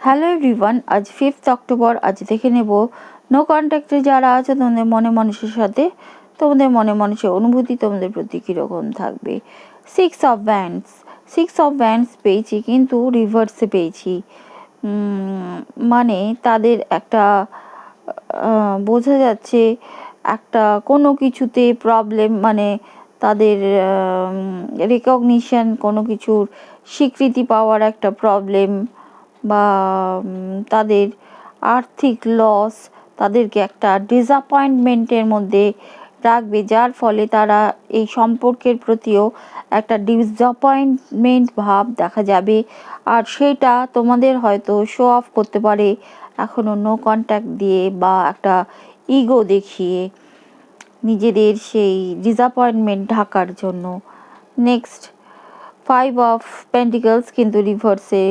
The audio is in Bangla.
হ্যালো এভরিওয়ান, আজ 5th অক্টোবর। আজ দেখে নেব নো কন্ট্যাক্টে যারা আছে তোমাদের মনে মানুষের সাথে তোমাদের মনে মানুষের অনুভূতি তোমাদের প্রতি কীরকম থাকবে। 6 অফ ভ্যান্ডস পেয়েছি, কিন্তু রিভার্সে পেয়েছি। মানে তাদের একটা বোঝা যাচ্ছে একটা কোনো কিছুতে প্রবলেম, মানে তাদের রেকগনিশন, কোনো কিছুর স্বীকৃতি পাওয়ার একটা প্রবলেম, বা তাদের আর্থিক লস তাদেরকে একটা ডিসঅ্যাপয়েন্টমেন্টের মধ্যে রাখবে, যার ফলে তারা এই সম্পর্কের প্রতিও একটা ডিসঅ্যাপয়েন্টমেন্ট ভাব দেখা যাবে। আর সেটা তোমাদের হয়তো শো অফ করতে পারে এখনও নো কন্ট্যাক্ট দিয়ে, বা একটা ইগো দেখিয়ে নিজেদের সেই ডিসঅ্যাপয়েন্টমেন্ট ঢাকার জন্য। নেক্সট 5 অফ পেন্টিকলস, কিন্তু রিভার্সে।